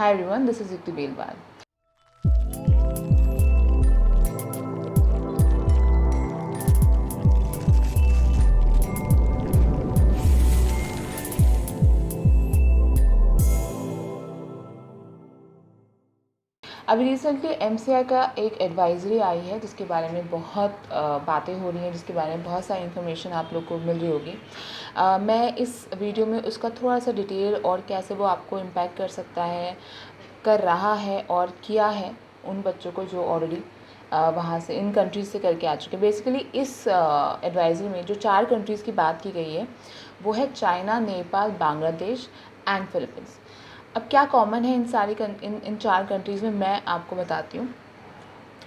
Hi everyone, this is Yukti Belwal. अभी recently MCI का एक एडवाइजरी आई है जिसके बारे में बहुत बातें हो रही हैं, जिसके बारे में बहुत सारी इन्फॉर्मेशन आप लोग को मिल रही होगी। मैं इस वीडियो में उसका थोड़ा सा डिटेल और कैसे वो आपको इम्पैक्ट कर सकता है, कर रहा है और किया है उन बच्चों को जो ऑलरेडी वहाँ से इन कंट्रीज़ से करके आ चुके हैं। बेसिकली इस एडवाइजरी में जो 4 कंट्रीज़ की बात की गई है वो है China, Nepal, Bangladesh and Philippines. अब क्या कॉमन है इन 4 कंट्रीज़ में, मैं आपको बताती हूँ।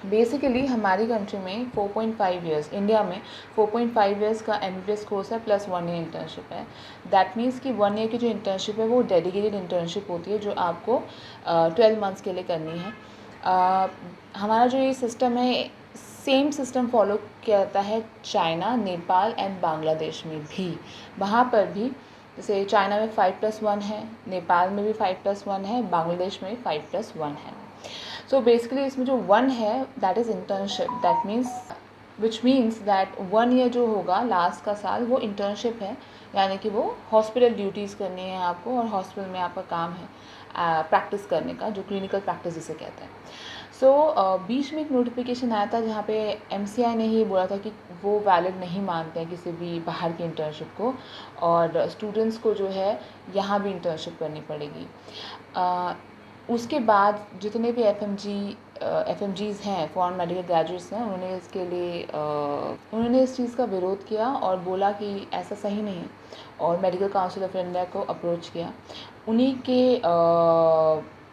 बेसिकली हमारी कंट्री में 4.5 इयर्स, इंडिया में 4.5 इयर्स का एमबीबीएस कोर्स है प्लस 1 ईयर इंटर्नशिप है। दैट मीन्स कि 1 ईयर की जो इंटर्नशिप है वो डेडिकेटेड इंटर्नशिप होती है जो आपको 12 मंथ्स के लिए करनी है। हमारा जो ये सिस्टम है, सेम सिस्टम फॉलो किया जाता है चाइना, नेपाल एंड बांग्लादेश में भी। वहाँ पर भी जैसे चाइना में 5+1 है, नेपाल में भी 5+1 है, बांग्लादेश में भी 5+1 है। सो बेसिकली इसमें जो 1 है that is internship, that means which means that 1 year जो होगा लास्ट का साल वो इंटर्नशिप है, यानी कि वो हॉस्पिटल ड्यूटीज़ करनी है आपको और हॉस्पिटल में आपका काम है प्रैक्टिस करने का, जो क्लिनिकल प्रैक्टिस जिसे कहते हैं। बीच में एक नोटिफिकेशन आया था जहाँ पे एमसीआई ने ही बोला था कि वो वैलिड नहीं मानते हैं किसी भी बाहर की इंटर्नशिप को और स्टूडेंट्स को जो है यहाँ भी इंटर्नशिप करनी पड़ेगी। उसके बाद जितने भी एफएमजीज़ हैं, फॉरेन मेडिकल ग्रेजुएट्स हैं, उन्होंने इस चीज़ का विरोध किया और बोला कि ऐसा सही नहीं, और मेडिकल काउंसिल ऑफ इंडिया को अप्रोच किया। उन्हीं के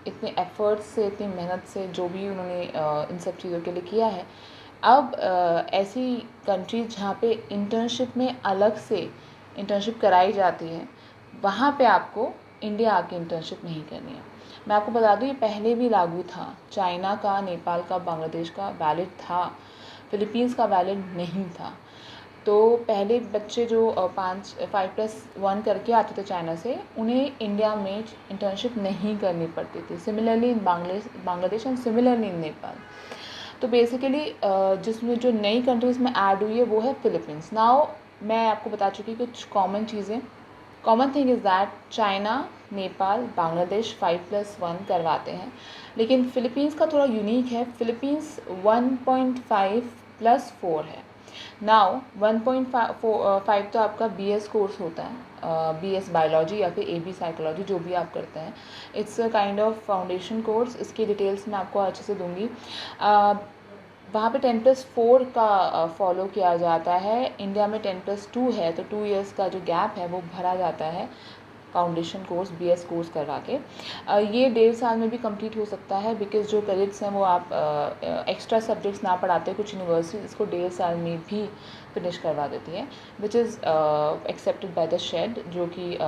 इतने एफर्ट्स से, इतनी मेहनत से जो भी उन्होंने इन सब चीज़ों के लिए किया है, अब ऐसी कंट्रीज जहाँ पे इंटर्नशिप में अलग से इंटर्नशिप कराई जाती है वहाँ पे आपको इंडिया आके इंटर्नशिप नहीं करनी है। मैं आपको बता दूँ ये पहले भी लागू था, चाइना का, नेपाल का, बांग्लादेश का वैलिड था, फिलीपींस का वैलिड नहीं था। तो पहले बच्चे जो 5+1 करके आते थे चाइना से, उन्हें इंडिया में इंटर्नशिप नहीं करनी पड़ती थी। Similarly in Bangladesh and similarly in Nepal. तो बेसिकली जिसमें जो नई कंट्रीज़ में ऐड हुई है वो है फिलीपींस। नाउ मैं आपको बता चुकी कुछ कॉमन चीज़ें। Common thing is that China, Nepal, Bangladesh 5+1 करवाते हैं, लेकिन फ़िलीपींस का थोड़ा यूनिक है। फ़िलीपींस 1.5+4 है। नाउ 1.5 तो आपका बीएस कोर्स होता है, बीएस बायोलॉजी या फिर एबी साइकोलॉजी, जो भी आप करते हैं। It's a kind of foundation course. इसकी डिटेल्स मैं आपको अच्छे से दूंगी। वहाँ पे 10+4 का फॉलो किया जाता है। इंडिया में 10+2 है, तो 2 इयर्स का जो गैप है वो भरा जाता है फाउंडेशन कोर्स, बीएस कोर्स करवा के। ये 1.5 साल में भी कंप्लीट हो सकता है, बिकॉज जो क्रेडिट्स हैं वो आप एक्स्ट्रा सब्जेक्ट्स ना पढ़ाते, कुछ यूनिवर्सिटीज इसको 1.5 साल में भी फिनिश करवा देती है, which is accepted by the shed, जो कि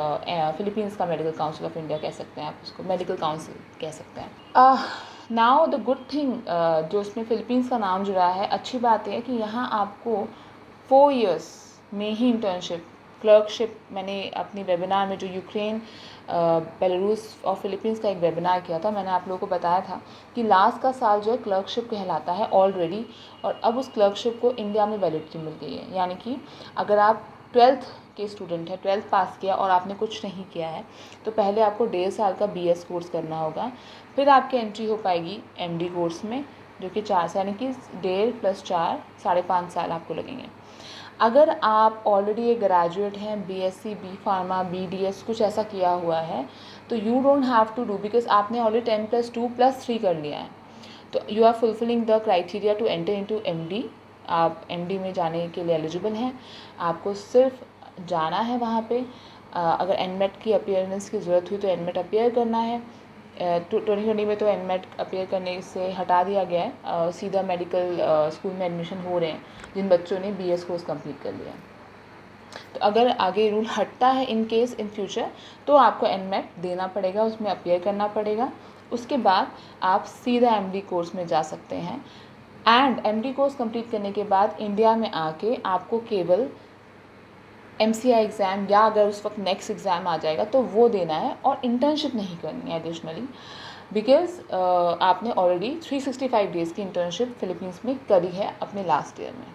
फिलीपींस का मेडिकल काउंसिल ऑफ इंडिया कह सकते हैं, आप उसको मेडिकल काउंसिल कह सकते हैं। नाउ द गुड थिंग, जो इसमें फिलीपींस का नाम जुड़ा है, अच्छी बात है कि यहाँ आपको 4 इयर्स में ही इंटर्नशिप, क्लर्कशिप, मैंने अपनी वेबिनार में जो यूक्रेन, बेलारूस और फिलीपींस का एक वेबिनार किया था, मैंने आप लोगों को बताया था कि लास्ट का साल जो है क्लर्कशिप कहलाता है ऑलरेडी, और अब उस क्लर्कशिप को इंडिया में वैलिडिटी मिल गई है। यानी कि अगर आप 12th के स्टूडेंट हैं, 12th पास किया और आपने कुछ नहीं किया है, तो पहले आपको 1.5 साल का बीएस कोर्स करना होगा, फिर आपकी एंट्री हो पाएगी एमडी कोर्स में, जो कि 4 साल, यानी कि 1.5+4 5.5 साल आपको लगेंगे। अगर आप ऑलरेडी एक ग्रेजुएट हैं, बीएससी, बी फार्मा, बीडीएस कुछ ऐसा किया हुआ है, तो you don't have to do, because आपने ऑलरेडी 10+2+3 कर लिया है, तो you are fulfilling the criteria to enter into MD. आप एमडी में जाने के लिए एलिजिबल हैं। आपको सिर्फ जाना है वहाँ पे। अगर एनमेट की अपीयरेंस की ज़रूरत हुई तो एनमेट अपीयर करना है। 2020 में तो एनमेट अपीयर करने से हटा दिया गया है, सीधा मेडिकल स्कूल में एडमिशन हो रहे हैं जिन बच्चों ने बीएस कोर्स कंप्लीट कर लिया है। तो अगर आगे रूल हटता है इन केस इन फ्यूचर, तो आपको एनमेट देना पड़ेगा, उसमें अपीयर करना पड़ेगा। उसके बाद आप सीधा एमडी कोर्स में जा सकते हैं। एंड एमडी कोर्स कंप्लीट करने के बाद इंडिया में आके आपको केवल MCI एग्ज़ाम या अगर उस वक्त नेक्स्ट एग्ज़ाम आ जाएगा तो वो देना है और इंटर्नशिप नहीं करनी है एडिशनली, बिकॉज़ आपने ऑलरेडी 365 डेज़ की इंटर्नशिप फ़िलीपींस में करी है अपने लास्ट ईयर में।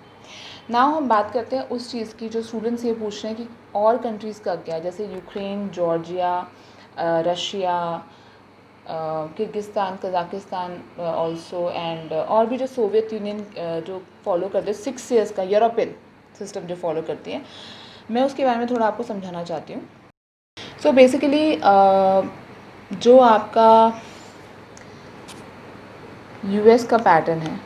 नाउ हम बात करते हैं उस चीज़ की जो स्टूडेंट्स ये पूछ रहे हैं कि और कंट्रीज़ का क्या है, जैसे Ukraine, Georgia, Russia, Kyrgyzstan, Kazakhstan also, and और भी जो सोवियत यूनियन जो फॉलो करते हैं 6 ईयर्स का यूरोपियन सिस्टम जो फॉलो करती है, मैं उसके बारे में थोड़ा आपको समझाना चाहती हूँ। सो बेसिकली जो आपका US का पैटर्न है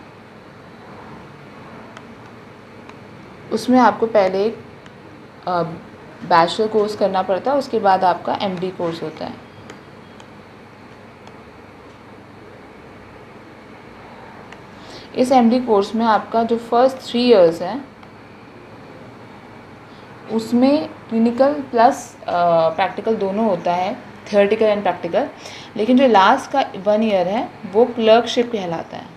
उसमें आपको पहले एक बैचलर कोर्स करना पड़ता है, उसके बाद आपका MD कोर्स होता है। इस MD कोर्स में आपका जो फर्स्ट 3 इयर्स है उसमें क्लिनिकल प्लस प्रैक्टिकल दोनों होता है, थियोरेटिकल एंड प्रैक्टिकल, लेकिन जो लास्ट का 1 ईयर है वो क्लर्कशिप कहलाता है।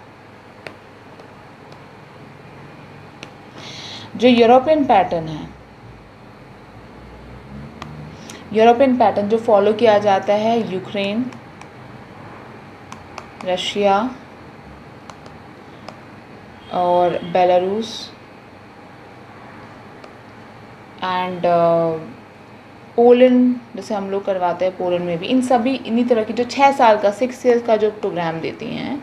जो यूरोपियन पैटर्न जो फॉलो किया जाता है यूक्रेन, रशिया और बेलारूस एंड पोलैंड, जैसे हम लोग करवाते हैं पोलैंड में भी, इन सभी इन्हीं तरह की जो 6 साल का 6 ईयर्स का जो प्रोग्राम देती हैं।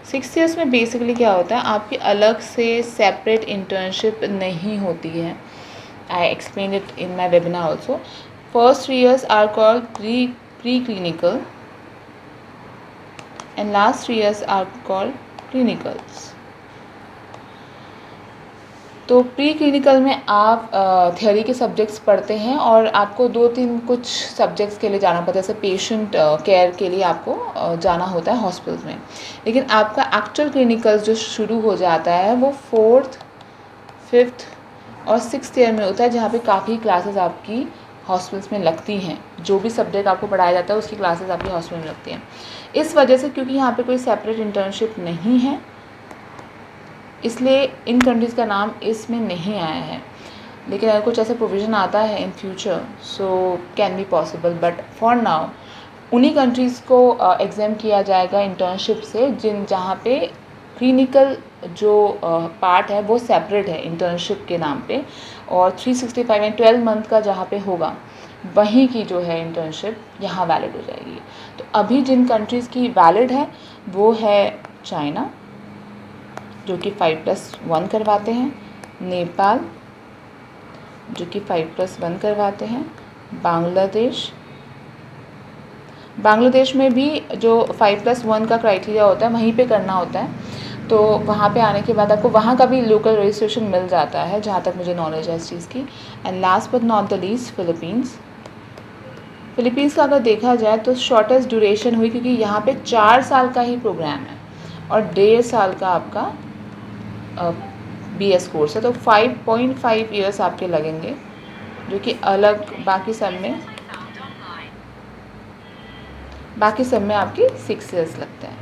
6 ईयर्स में बेसिकली क्या होता है, आपकी अलग से सेपरेट इंटर्नशिप नहीं होती है। I explain it in my webinar also. First 3 years are called pre clinical and last 3 years are called clinicals. तो प्री क्लिनिकल में आप थियोरी के सब्जेक्ट्स पढ़ते हैं और आपको 2-3 कुछ सब्जेक्ट्स के लिए जाना पड़ता है, जैसे पेशेंट केयर के लिए आपको जाना होता है हॉस्पिटल्स में। लेकिन आपका एक्चुअल क्लिनिकल जो शुरू हो जाता है वो 4th, 5th और 6th ईयर में होता है, जहाँ पे काफ़ी क्लासेस आपकी हॉस्पिटल्स में लगती हैं। जो भी सब्जेक्ट आपको पढ़ाया जाता है उसकी क्लासेस आपकी हॉस्पिटल में लगती हैं। इस वजह से क्योंकि यहाँ पे कोई सेपरेट इंटर्नशिप नहीं है, इसलिए इन कंट्रीज़ का नाम इसमें नहीं आया है। लेकिन अगर कुछ ऐसा प्रोविज़न आता है in future so can be possible, but for now उन्हीं कंट्रीज़ को एग्जाम किया जाएगा इंटर्नशिप से जहाँ पे क्लिनिकल जो पार्ट है वो सेपरेट है इंटर्नशिप के नाम पे, और 365 एंड 12 मंथ का जहाँ पे होगा वहीं की जो है इंटर्नशिप यहाँ वैलिड हो जाएगी। तो अभी जिन कंट्रीज़ की वैलिड है वो है चाइना, जो कि 5+1 करवाते हैं, नेपाल जो कि 5+1 करवाते हैं, बांग्लादेश में भी जो 5+1 का क्राइटेरिया होता है वहीं पे करना होता है। तो वहाँ पे आने के बाद आपको वहाँ का भी लोकल रजिस्ट्रेशन मिल जाता है, जहाँ तक मुझे नॉलेज है इस चीज़ की। And last but not the least Philippines का अगर देखा जाए तो शॉर्टेस्ट ड्यूरेशन हुई, क्योंकि यहाँ पे 4 साल का ही प्रोग्राम है और 1.5 साल का आपका BS कोर्स है। तो 5.5 ईयर्स आपके लगेंगे, जो कि अलग बाकी सब में आपके 6 ईयर्स लगते हैं।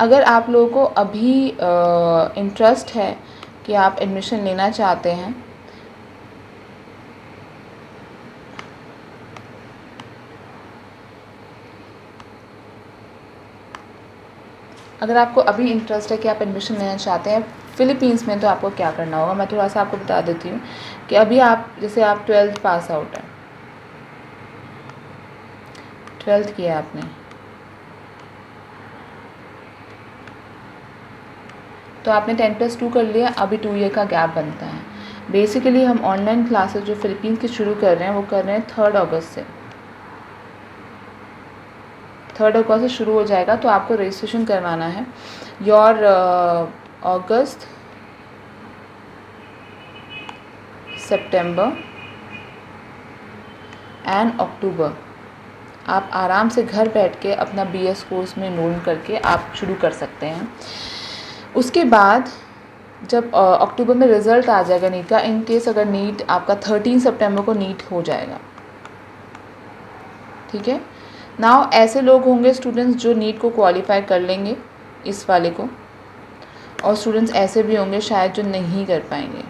अगर आप लोगों को अभी इंटरेस्ट है कि आप एडमिशन लेना चाहते हैं, अगर आपको अभी इंटरेस्ट है कि आप एडमिशन लेना चाहते हैं फ़िलीपींस में, तो आपको क्या करना होगा मैं थोड़ा सा आपको बता देती हूँ। कि अभी आप जैसे आप 12th पास आउट है, 12th किया आपने, तो आपने 10+2 कर लिया, अभी 2 ईयर का गैप बनता है। बेसिकली हम ऑनलाइन क्लासेस जो फ़िलीपींस की शुरू कर रहे हैं वो कर रहे हैं 3 अगस्त से। 3 अगस्त से शुरू हो जाएगा, तो आपको रजिस्ट्रेशन करवाना है। Your August, September and October आप आराम से घर बैठ के अपना BS कोर्स में एनरोल करके आप शुरू कर सकते हैं। उसके बाद जब अक्टूबर में रिज़ल्ट आ जाएगा नीट का, इन केस अगर नीट आपका 13 सितंबर को नीट हो जाएगा, ठीक है। नाउ ऐसे लोग होंगे स्टूडेंट्स जो नीट को क्वालिफाई कर लेंगे, इस वाले को, और स्टूडेंट्स ऐसे भी होंगे शायद जो नहीं कर पाएंगे।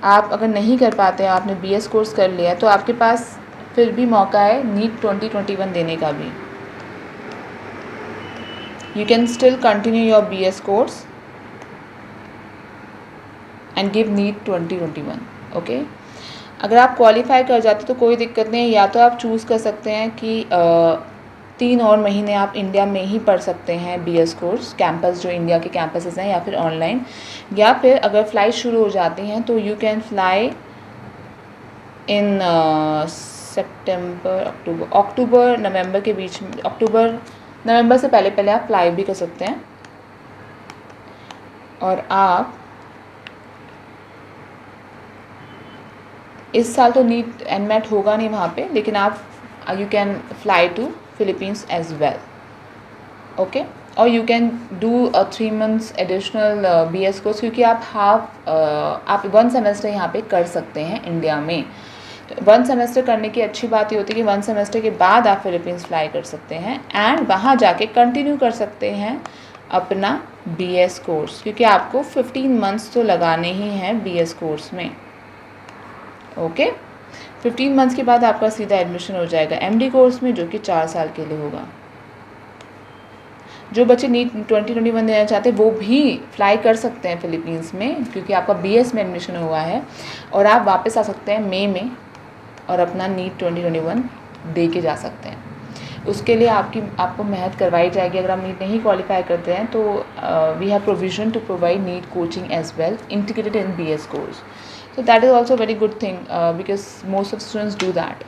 आप अगर नहीं कर पाते, आपने BS कोर्स कर लिया, तो आपके पास फिर भी मौका है नीट 2021 देने का भी। You can still continue your BS course and give NEET 2021, okay. अगर आप क्वालिफाई कर जाते तो कोई दिक्कत नहीं है, या तो आप चूज़ कर सकते हैं कि 3 और महीने आप इंडिया में ही पढ़ सकते हैं BS कोर्स, कैंपस जो इंडिया के कैंपसेस हैं, या फिर ऑनलाइन, या फिर अगर फ़्लाइट शुरू हो जाती हैं तो यू कैन फ्लाई इन सितंबर, अक्टूबर नवंबर के बीच में, अक्टूबर नवंबर से पहले आप फ्लाई भी कर सकते हैं। और आप इस साल तो नीट NMAT होगा नहीं वहाँ पे, लेकिन आप you can fly to Philippines as well, okay. और you can do 3 months additional BS course, क्योंकि आप 1 सेमेस्टर यहाँ पे कर सकते हैं इंडिया में। तो 1 सेमेस्टर करने की अच्छी बात ये होती है कि 1 सेमेस्टर के बाद आप फिलीपींस फ्लाई कर सकते हैं एंड वहाँ जाके कंटिन्यू कर सकते हैं अपना BS कोर्स, क्योंकि आपको 15 months तो लगाने ही हैं BS कोर्स में, ओके। 15 months के बाद आपका सीधा एडमिशन हो जाएगा MD कोर्स में, जो कि 4 साल के लिए होगा। जो बच्चे नीट 2021 देना चाहते हैं वो भी फ्लाई कर सकते हैं फिलीपींस में, क्योंकि आपका BS में एडमिशन हुआ है, और आप वापस आ सकते हैं मई में और अपना नीट 2021 दे के जा सकते हैं। उसके लिए आपको मेहनत करवाई जाएगी। अगर आप नीट नहीं क्वालिफाई करते हैं तो we have provision to provide NEET coaching as well integrated in BS course. So that is also a very good thing because most of students do that.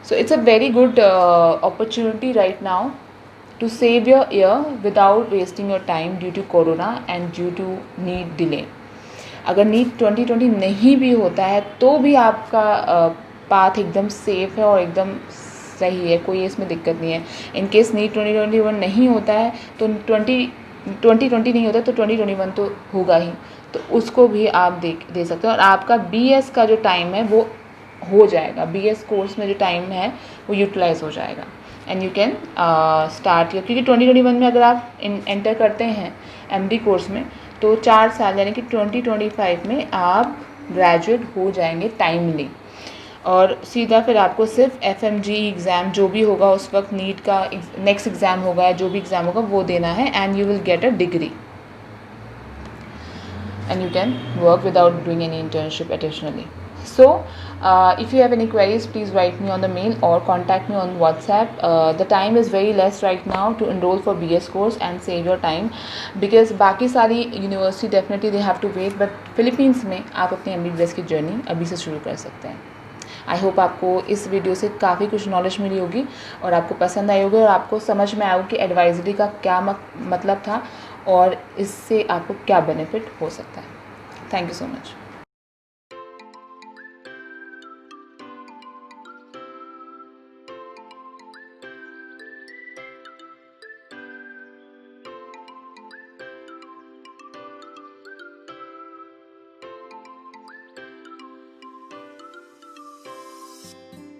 So it's a very good opportunity right now to save your year without wasting your time due to corona and due to NEET delay. अगर NEET 2020 नहीं भी होता है तो भी आपका path एकदम safe है और एकदम सही है, कोई इसमें दिक्कत नहीं है। इन केस नीट 2021 नहीं होता है तो 2020 नहीं होता तो 2021 तो होगा ही, तो उसको भी आप दे सकते हो। और आपका BS का जो टाइम है वो हो जाएगा, BS कोर्स में जो टाइम है वो यूटिलाइज हो जाएगा and you can start your, क्योंकि 2021 में अगर आप एंटर करते हैं MD कोर्स में तो 4 साल यानी कि 2025 में आप ग्रेजुएट हो जाएंगे टाइमली, और सीधा फिर आपको सिर्फ FMG एग्ज़ाम जो भी होगा उस वक्त नीट का नेक्स्ट एग्ज़ाम होगा या जो भी एग्ज़ाम होगा वो देना है and you will get a degree and you can work without doing any internship additionally. So if you have any queries, please write me on the mail or contact me on WhatsApp. The time is very less right now to enroll for BS course and save your time because बाकी सारी university definitely they have to wait, but Philippines में आप अपनी MBBS की journey अभी से शुरू कर सकते हैं। आई होप आपको इस वीडियो से काफ़ी कुछ नॉलेज मिली होगी और आपको पसंद आई होगी और आपको समझ में आया होगा कि एडवाइजरी का क्या मतलब था और इससे आपको क्या बेनिफिट हो सकता है। Thank you so much.